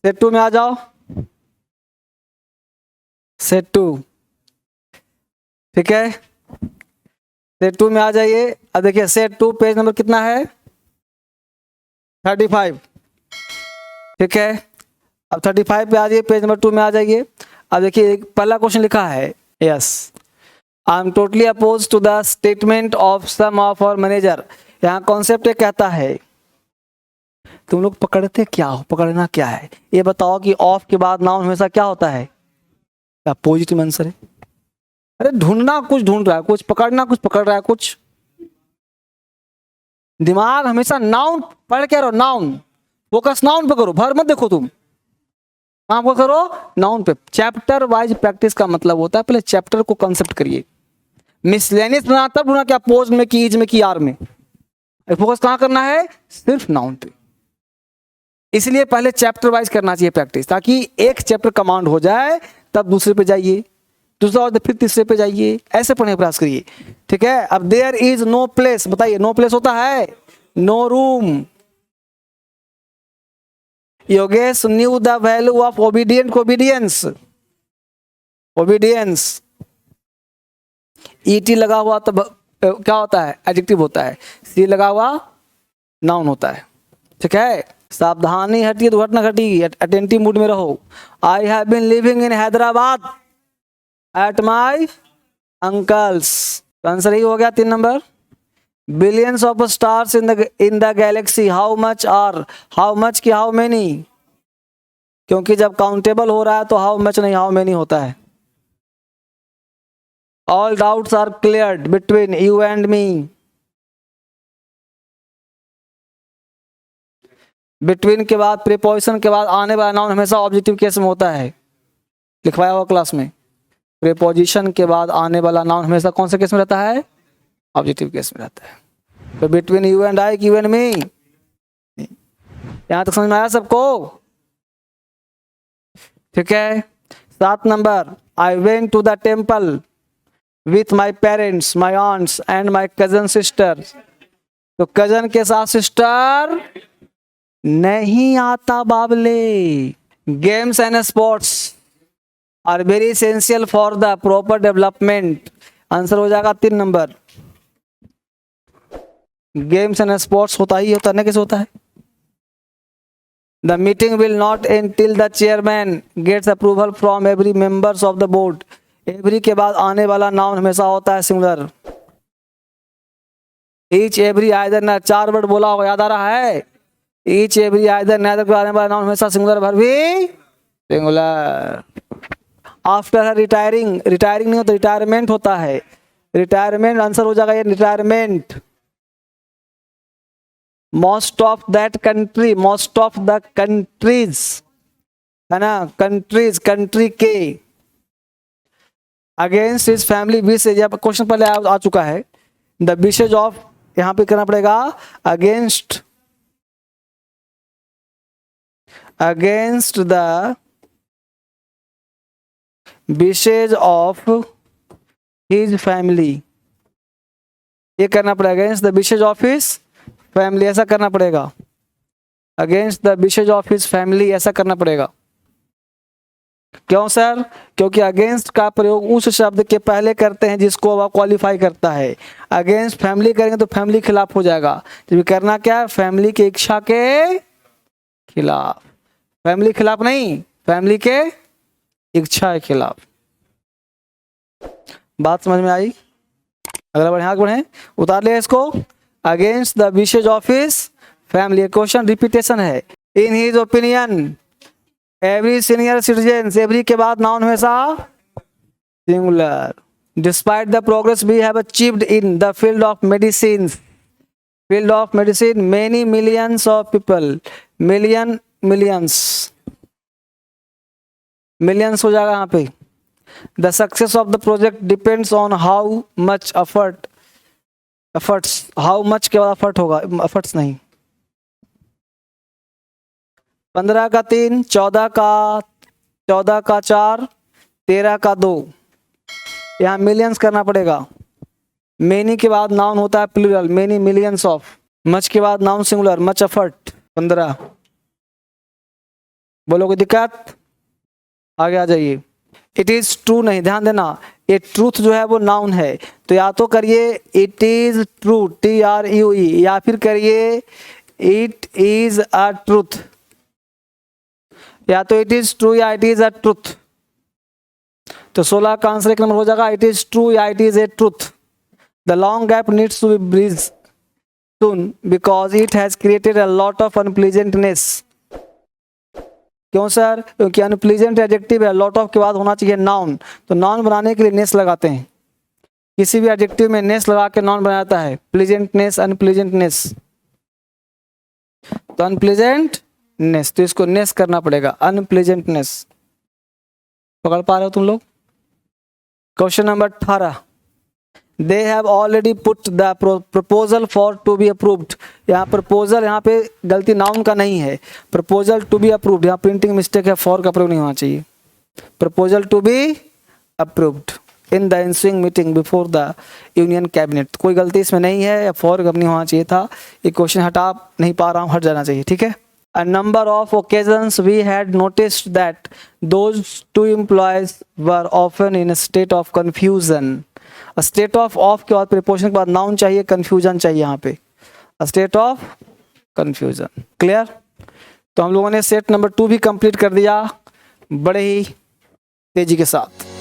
Set 2 में आ जाओ, set 2, ठीक है, सेट 2 में आ जाइए। अब देखिए सेट 2 पेज नंबर कितना है, 35, ठीक है। अब 35 पे आ जाइए, पेज नंबर 2 में आ जाइए। अब देखिए पहला क्वेश्चन लिखा है, yes, I am totally oppose to the statement of some of our manager. यहाँ कॉन्सेप्ट ये कहता है, तुम लोग पकड़ते क्या हो, पकड़ना क्या है, ये बताओ कि ऑफ के बाद नाउन हमेशा क्या होता है, क्या पॉजिटिव आंसर है। अरे ढूंढना कुछ ढूंढ रहा है, कुछ पकड़ना कुछ पकड़ रहा है, कुछ दिमाग हमेशा नाउन पढ़ के रहो, नाउन फोकस नाउन पे करो, भर मत देखो तुम, कहाँ करो, नाउन पे। चैप्टर वाइज प्रैक्टिस का मतलब होता है पहले चैप्टर को कंसेप्ट करिए, मिसलेनियस बना तब ढूंढना क्या पोज में की, इज में की, आर में, फोकस कहाँ करना है, सिर्फ नाउन पे। इसलिए पहले चैप्टर वाइज करना चाहिए प्रैक्टिस, ताकि एक चैप्टर कमांड हो जाए तब दूसरे पे जाइए, दूसरा और फिर तीसरे पे जाइए, ऐसे पढ़ने का प्रयास करिए, ठीक है। अब देयर इज नो प्लेस, बताइए नो प्लेस होता है no room. Yogesh knew the value of obedient को ओबीडियंस, ओबीडियंस ईटी लगा हुआ तब क्या होता है, एडजेक्टिव होता है, सी लगा हुआ नाउन होता है, ठीक है। सावधानी हटिए दुर्घटना घटी, अटेंटिव मूड में रहो। I have been living in Hyderabad at my uncle's, answer ही हो गया 3 number. Billions of stars in the galaxy, how much are, how much की हाउ मेनी, क्योंकि जब काउंटेबल हो रहा है तो हाउ मच नहीं हाउ मेनी होता है। All doubts are cleared between you and me, between के बाद प्रीपोजिशन के बाद आने वाला नाउन हमेशा ऑब्जेक्टिव केस में होता है, लिखवाया हुआ क्लास में। प्रीपोजिशन के बाद आने वाला नाउन हमेशा कौन से केस में रहता है, ऑब्जेक्टिव केस में रहता है। तो between you and I, you and me, यहां तक समझ में आया सबको, ठीक है। 7 number, I went to the temple with my parents, my aunts and my cousin sister. तो कजन के साथ सिस्टर नहीं आता बाबले। Games and sports are very essential for the proper development, answer हो जाएगा 3 नंबर। गेम्स एंड स्पोर्ट्स होता ही होता है, कैसे होता है। The meeting will not end till the chairman gets approval from every members of the board. Every के बाद आने वाला नाउन हमेशा होता है सिंगुलर। ईच एवरी आइदर ना, 4 वर्ड बोला होगा, याद आ रहा है। ईच एवरी आइदर नाइदर के आने वाला नाउन हमेशा सिंगुलर, भर भी सिंगुलर। आफ्टर रिटायरिंग, रिटायरिंग नहीं होता, रिटायरमेंट होता है, रिटायरमेंट आंसर हो जाएगा ये, retirement. Most of that country, most of the countries है ना, कंट्रीज कंट्री के। Against his family wishes, question पहले आ चुका है। द विशेज ऑफ, यहां पे करना पड़ेगा against, against the wishes of his family, ये करना पड़ेगा। Against the wishes of his family, ऐसा करना पड़ेगा। Against the wishes of his family, ऐसा करना पड़ेगा। क्यों सर, क्योंकि अगेंस्ट का प्रयोग उस शब्द के पहले करते हैं जिसको वह क्वालिफाई करता है। अगेंस्ट फैमिली करेंगे तो फैमिली खिलाफ हो जाएगा, जब करना क्या है, फैमिली के इच्छा के खिलाफ, फैमिली खिलाफ नहीं, फैमिली के इच्छा के खिलाफ। बात समझ में आई, अगला बढ़े, आगे बढ़े, उतार ले इसको। Against the wishes of his family, question repetition है। In his opinion every senior citizen, every के बाद नाउन हमेशा singular. Despite the progress we have achieved in the field of medicine, field of medicine many millions of people, million millions, millions हो जाएगा यहाँ पे। The success of the project depends on how much effort, efforts, how much के बाद effort होगा, efforts नहीं। 15 का 3, 14 का 4, 13 का 2, यहाँ मिलियंस करना पड़ेगा। मेनी के बाद नाउन होता है plural, many millions of. Much के बाद नाउन सिंगुलर, मच एफर्ट 15। बोलो कोई दिक्कत? आगे आ जाइए। इट इज ट्रू नहीं, ध्यान देना, ये ट्रूथ जो है वो नाउन है, तो या तो करिए इट इज ट्रू, TRUE, या फिर करिए इट इज अ ट्रूथ, या तो इट इज ट्रू या इट इज अ ट्रूथ। तो 16 का आंसर एक नंबर हो जाएगा, इट इज ट्रू या it is a truth. The long gap needs to be bridge soon because it has created a lot of unpleasantness. क्यों sir? क्योंकि unpleasant adjective है, lot of के बाद होना चाहिए नाउन, तो नाउन बनाने के लिए नेस लगाते हैं, किसी भी एडजेक्टिव में नेस लगा के नाउन बनाया जाता है, प्लीजेंटनेस, अनप्लीजेंटनेस, तो अनप्लीजेंटनेस, तो इसको नेस करना पड़ेगा, अनप्लीजेंटनेस। पकड़ पा रहे हो तुम लोग? Question number 18, they have already put the proposal for to be approved. यहाँ प्रपोजल, यहाँ पे गलती नाउन का नहीं है, प्रपोजल टू बी अप्रूव्ड, यहाँ प्रिंटिंग मिस्टेक है, फॉर का प्रयोग नहीं होना चाहिए, proposal to be approved in the ensuing meeting before the union cabinet. कोई गलती इसमें नहीं है, या फॉर कब नहीं होना चाहिए था, ये क्वेश्चन हटा नहीं पा रहा हूँ, हट जाना चाहिए, ठीक है। A number of occasions we had noticed that those two employees were often in a state of confusion. A state of के बाद preposition के बाद noun चाहिए, confusion चाहिए यहाँ पे, a state of confusion, clear? तो हम लोगों ने सेट नंबर 2 भी कंप्लीट कर दिया बड़े ही तेजी के साथ।